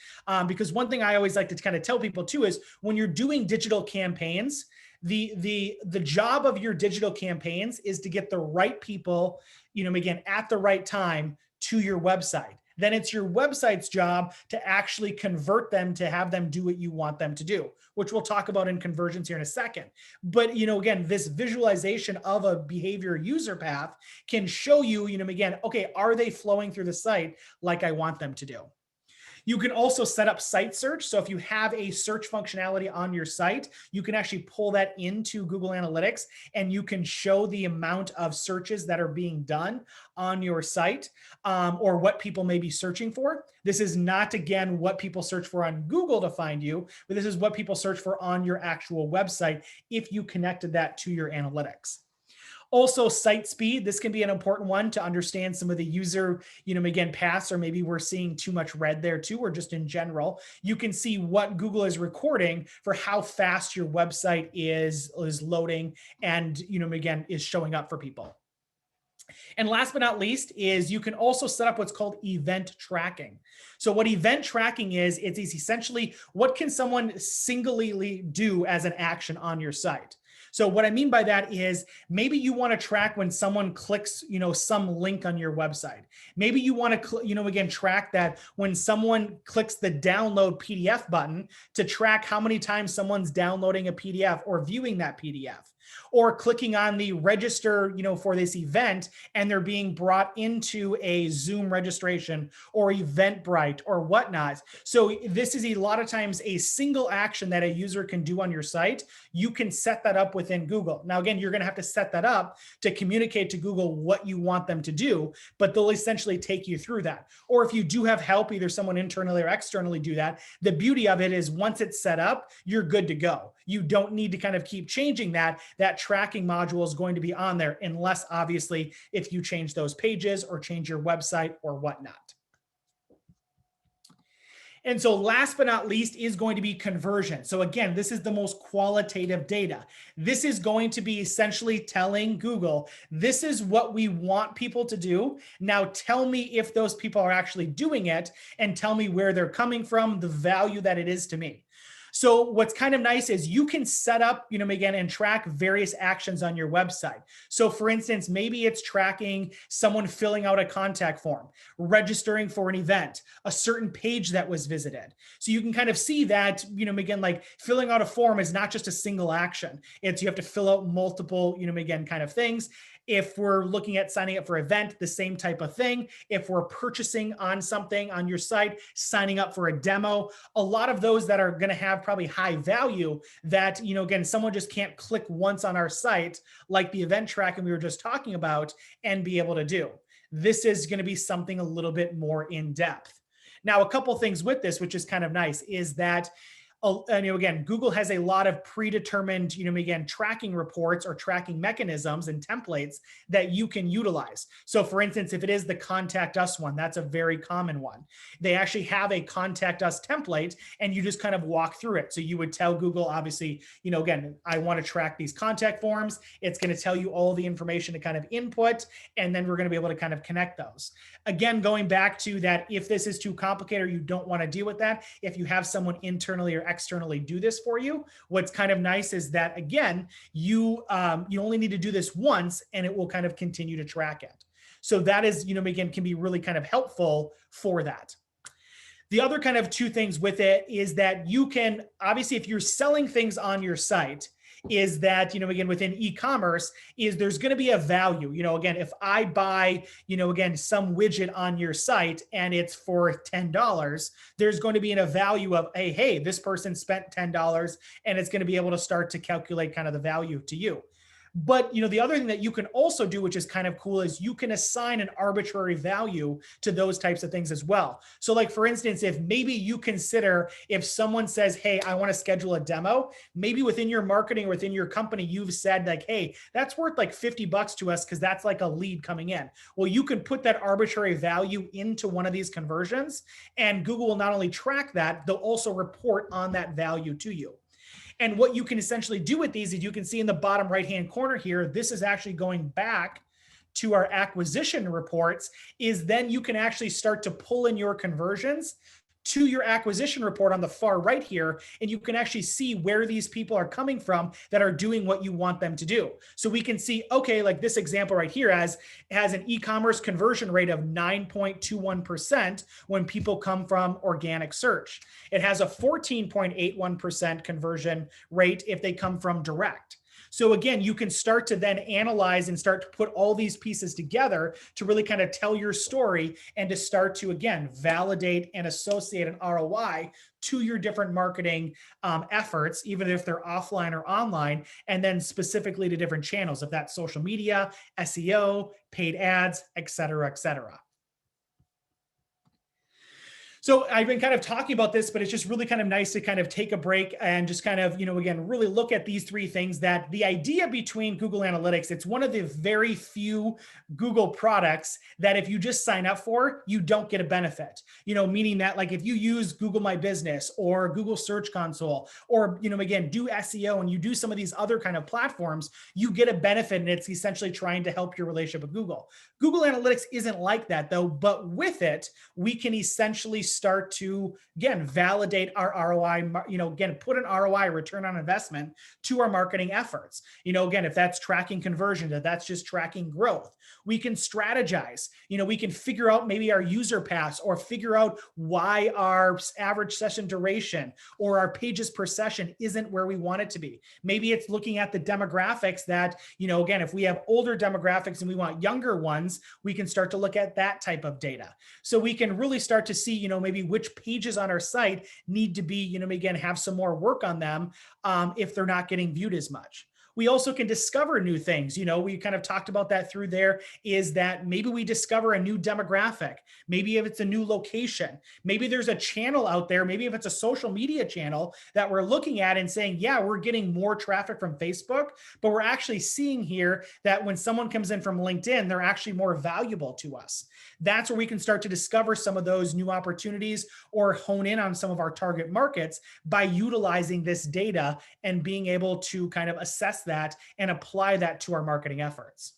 Because one thing I always like to kind of tell people too is when you're doing digital campaigns, the job of your digital campaigns is to get the right people, again, at the right time to your website. Then it's your website's job to actually convert them to have them do what you want them to do, which we'll talk about in conversions here in a second. But, again, this visualization of a behavior user path can show you, again, okay, are they flowing through the site like I want them to do? You can also set up site search. So if you have a search functionality on your site, you can actually pull that into Google Analytics and you can show the amount of searches that are being done on your site or what people may be searching for. This is not, again, what people search for on Google to find you, but this is what people search for on your actual website if you connected that to your analytics. Also, site speed, this can be an important one to understand some of the user, again, paths, or maybe we're seeing too much red there too, or just in general. You can see what Google is recording for how fast your website is loading and, again, is showing up for people. And last but not least is you can also set up what's called event tracking. So what event tracking is, it's essentially what can someone singly do as an action on your site. So what I mean by that is maybe you want to track when someone clicks, some link on your website. Maybe you want to, again, track that when someone clicks the download PDF button to track how many times someone's downloading a PDF or viewing that PDF, or clicking on the register, for this event, and they're being brought into a Zoom registration or Eventbrite or whatnot. So this is a lot of times a single action that a user can do on your site. You can set that up within Google. Now, again, you're going to have to set that up to communicate to Google what you want them to do, but they'll essentially take you through that. Or if you do have help, either someone internally or externally do that, the beauty of it is once it's set up, you're good to go. You don't need to kind of keep changing that. That tracking module is going to be on there, unless obviously if you change those pages or change your website or whatnot. And so last but not least is going to be conversion. So again, this is the most qualitative data. This is going to be essentially telling Google, this is what we want people to do. Now tell me if those people are actually doing it, and tell me where they're coming from, the value that it is to me. So what's kind of nice is you can set up, again, and track various actions on your website. So for instance, maybe it's tracking someone filling out a contact form, registering for an event, a certain page that was visited. So you can kind of see that, again, like filling out a form is not just a single action. It's you have to fill out multiple, again, kind of things. If we're looking at signing up for an event, the same type of thing. If we're purchasing on something on your site, signing up for a demo, a lot of those that are going to have probably high value that, again, someone just can't click once on our site, like the event tracking we were just talking about, and be able to do. This is going to be something a little bit more in depth. Now, a couple things with this, which is kind of nice, is that again, Google has a lot of predetermined, again, tracking reports or tracking mechanisms and templates that you can utilize. So for instance, if it is the contact us one, that's a very common one. They actually have a contact us template, and you just kind of walk through it. So you would tell Google, obviously, again, I want to track these contact forms. It's going to tell you all the information to kind of input, and then we're going to be able to kind of connect those. Again, going back to that, if this is too complicated or you don't want to deal with that, if you have someone internally or externally do this for you, what's kind of nice is that, again, you only need to do this once, and it will kind of continue to track it. So that is, again, can be really kind of helpful for that. The other kind of two things with it is that you can, obviously, if you're selling things on your site, is that, again, within e-commerce, is there's going to be a value. Again, if I buy, again, some widget on your site and it's for $10, there's going to be a value of, hey, this person spent $10, and it's going to be able to start to calculate kind of the value to you. But, the other thing that you can also do, which is kind of cool, is you can assign an arbitrary value to those types of things as well. So like, for instance, if maybe you consider, if someone says, hey, I want to schedule a demo, maybe within your marketing or within your company, you've said like, hey, that's worth like $50 to us because that's like a lead coming in. Well, you can put that arbitrary value into one of these conversions, and Google will not only track that, they'll also report on that value to you. And what you can essentially do with these is you can see in the bottom right-hand corner here, this is actually going back to our acquisition reports, is then you can actually start to pull in your conversions to your acquisition report on the far right here, and you can actually see where these people are coming from that are doing what you want them to do. So we can see, okay, like this example right here has an e-commerce conversion rate of 9.21% when people come from organic search. It has a 14.81% conversion rate if they come from direct. So again, you can start to then analyze and start to put all these pieces together to really kind of tell your story, and to start to, again, validate and associate an ROI to your different marketing efforts, even if they're offline or online, and then specifically to different channels, if that's social media, SEO, paid ads, et cetera, et cetera. So I've been kind of talking about this, but it's just really kind of nice to kind of take a break and just kind of, again, really look at these three things. That the idea between Google Analytics, it's one of the very few Google products that if you just sign up for, you don't get a benefit, meaning that like if you use Google My Business or Google Search Console, or, again, do SEO and you do some of these other kind of platforms, you get a benefit, and it's essentially trying to help your relationship with Google. Google Analytics isn't like that though, but with it, we can essentially start to, again, validate our ROI, again, put an ROI, return on investment, to our marketing efforts. Again, if that's tracking conversion, if that's just tracking growth, we can strategize. We can figure out maybe our user paths, or figure out why our average session duration or our pages per session isn't where we want it to be. Maybe it's looking at the demographics that, again, if we have older demographics and we want younger ones, we can start to look at that type of data. So we can really start to see, maybe which pages on our site need to be, again, have some more work on them if they're not getting viewed as much. We also can discover new things. We kind of talked about that through there, is that maybe we discover a new demographic. Maybe if it's a new location, maybe there's a channel out there. Maybe if it's a social media channel that we're looking at and saying, yeah, we're getting more traffic from Facebook, but we're actually seeing here that when someone comes in from LinkedIn, they're actually more valuable to us. That's where we can start to discover some of those new opportunities, or hone in on some of our target markets by utilizing this data and being able to kind of assess that and apply that to our marketing efforts.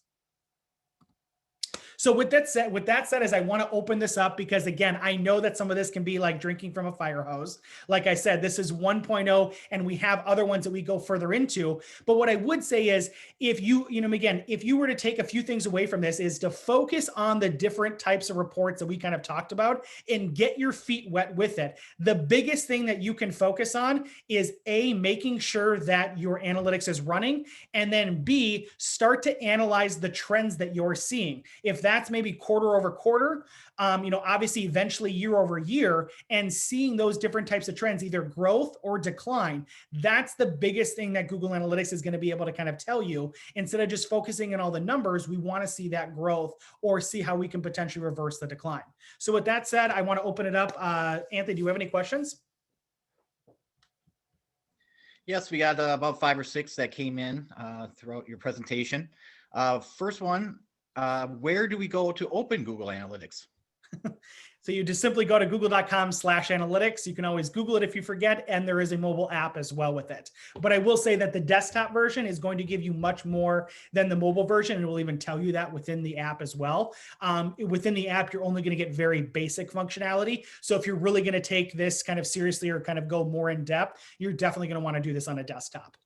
So with that said, is I want to open this up because, again, I know that some of this can be like drinking from a fire hose. Like I said, this is 1.0, and we have other ones that we go further into. But what I would say is, if you were to take a few things away from this, is to focus on the different types of reports that we kind of talked about and get your feet wet with it. The biggest thing that you can focus on is A, making sure that your analytics is running, and then B, start to analyze the trends that you're seeing. If that's maybe quarter over quarter, obviously eventually year over year, and seeing those different types of trends, either growth or decline. That's the biggest thing that Google Analytics is going to be able to kind of tell you. Instead of just focusing on all the numbers, we want to see that growth, or see how we can potentially reverse the decline. So with that said, I want to open it up. Anthony, do you have any questions? Yes, we got about 5 or 6 that came in throughout your presentation. First one, where do we go to open Google Analytics? So you just simply go to google.com/analytics. You can always Google it if you forget, and there is a mobile app as well with it. But I will say that the desktop version is going to give you much more than the mobile version, and it will even tell you that within the app as well. Within the app, you're only going to get very basic functionality. So if you're really going to take this kind of seriously, or kind of go more in depth, you're definitely going to want to do this on a desktop.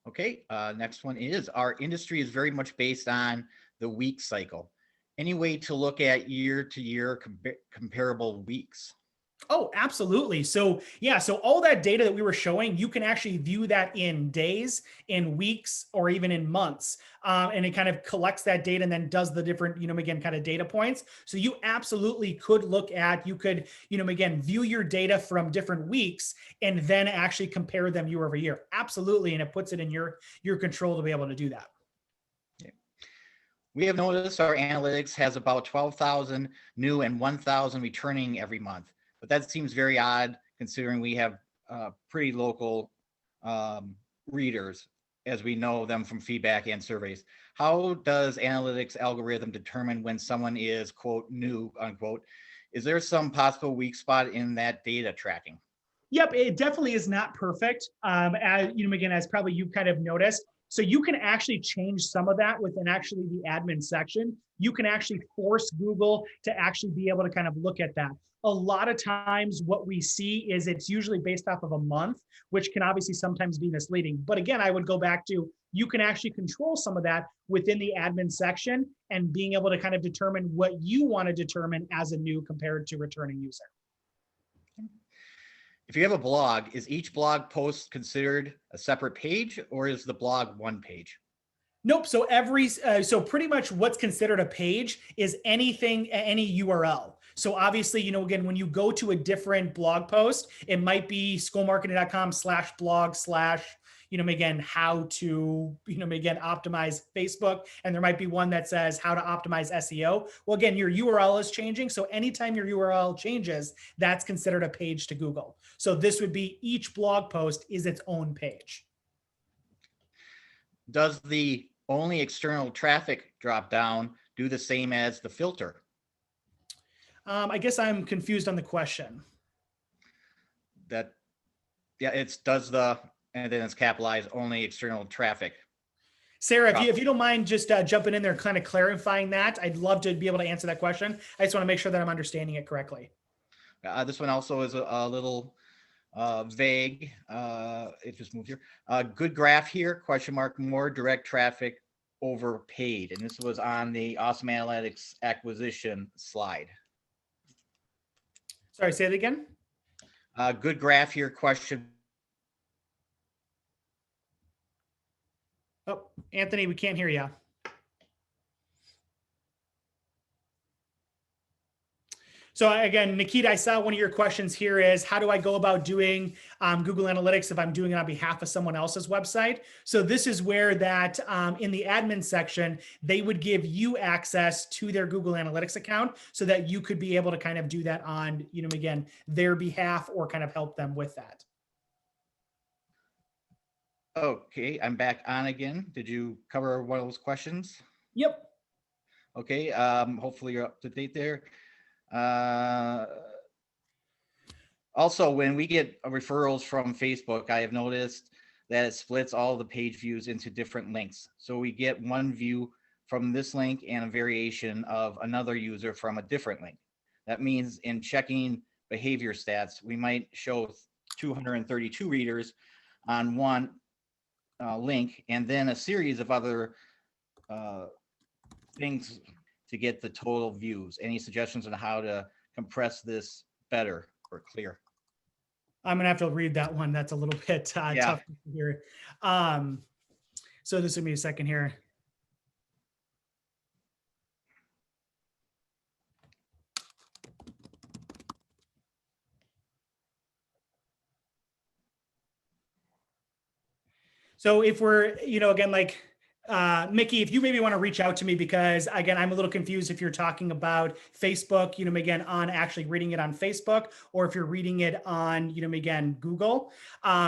Okay, next one is, our industry is very much based on the week cycle. Any way to look at year-to-year comparable weeks? Oh, absolutely. So yeah, so all that data that we were showing, you can actually view that in days, in weeks, or even in months. And it kind of collects that data and then does the different, again, kind of data points. So you absolutely could look at, you could, again, view your data from different weeks and then actually compare them year over year. Absolutely. And it puts it in your control to be able to do that. We have noticed our analytics has about 12,000 new and 1,000 returning every month, but that seems very odd considering we have pretty local readers, as we know them from feedback and surveys. How does analytics algorithm determine when someone is, quote, new, unquote? Is there some possible weak spot in that data tracking? Yep, it definitely is not perfect. As again, as probably you've kind of noticed. So you can actually change some of that within actually the admin section. You can actually force Google to actually be able to kind of look at that. A lot of times what we see is it's usually based off of a month, which can obviously sometimes be misleading. But again, I would go back to, you can actually control some of that within the admin section, and being able to kind of determine what you want to determine as a new compared to returning user. If you have a blog, is each blog post considered a separate page, or is the blog one page? Nope. So so pretty much what's considered a page is anything, any URL. So obviously, again, when you go to a different blog post, it might be skolmarketing.com/blog/ again, how to, again, optimize Facebook. And there might be one that says how to optimize SEO. Well, again, your URL is changing. So anytime your URL changes, that's considered a page to Google. So this would be, each blog post is its own page. Does the only external traffic drop down do the same as the filter? I guess I'm confused on the question. And then it's capitalized, only external traffic. Sarah, if you don't mind just jumping in there, kind of clarifying that, I'd love to be able to answer that question. I just want to make sure that I'm understanding it correctly. This one also is a little vague. It just moved here. Good graph here, question mark, more direct traffic over paid. And this was on the Awesome Analytics acquisition slide. Sorry, say it again. Good graph here, question. Oh, Anthony, we can't hear you. So again, Nikita, I saw one of your questions here is, how do I go about doing Google Analytics if I'm doing it on behalf of someone else's website? So this is where that in the admin section, they would give you access to their Google Analytics account so that you could be able to kind of do that on, again, their behalf or kind of help them with that. Okay, I'm back on again. Did you cover one of those questions? Yep. Okay, hopefully you're up to date there. Also, when we get referrals from Facebook, I have noticed that it splits all the page views into different links. So we get one view from this link and a variation of another user from a different link. That means in checking behavior stats, we might show 232 readers on one link and then a series of other things to get the total views. Any suggestions on how to compress this better or clear? I'm gonna have to read that one. That's a little bit tough to hear. So this will be a second here. So if we're, again, like Mickey, if you maybe want to reach out to me, because again, I'm a little confused if you're talking about Facebook, again, on actually reading it on Facebook, or if you're reading it on, again, Google.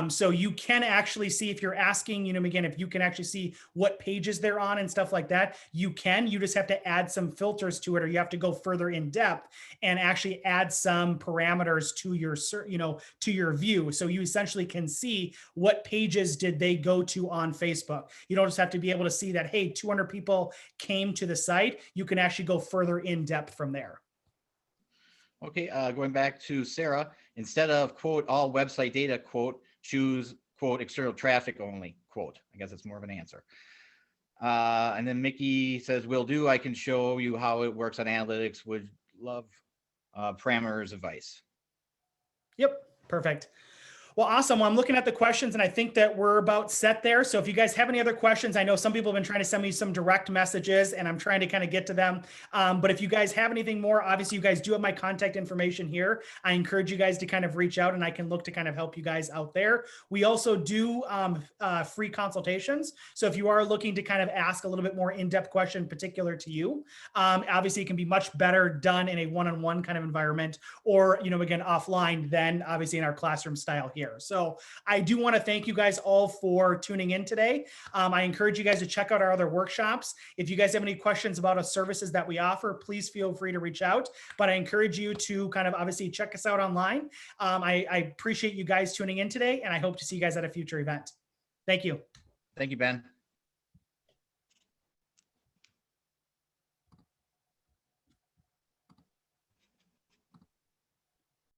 So you can actually see, if you're asking, again, if you can actually see what pages they're on and stuff like that, you just have to add some filters to it, or you have to go further in depth and actually add some parameters to your, to your view. So you essentially can see what pages did they go to on Facebook. You don't just have to be able to see that, hey, 200 people came to the site. You can actually go further in depth from there. Okay, going back to Sarah, instead of quote all website data, quote, choose quote external traffic only, quote. I guess it's more of an answer. And then Mickey says, will do. I can show you how it works on analytics. Would love parameters advice. Yep, perfect. Well, awesome. Well, I'm looking at the questions and I think that we're about set there. So if you guys have any other questions, I know some people have been trying to send me some direct messages and I'm trying to kind of get to them. But if you guys have anything more, obviously you guys do have my contact information here. I encourage you guys to kind of reach out and I can look to kind of help you guys out there. We also do free consultations. So if you are looking to kind of ask a little bit more in-depth question particular to you, obviously it can be much better done in a one-on-one kind of environment or, again, offline than obviously in our classroom style here. So I do want to thank you guys all for tuning in today. I encourage you guys to check out our other workshops. If you guys have any questions about our services that we offer, please feel free to reach out. But I encourage you to kind of obviously check us out online. I appreciate you guys tuning in today, and I hope to see you guys at a future event. Thank you. Thank you, Ben.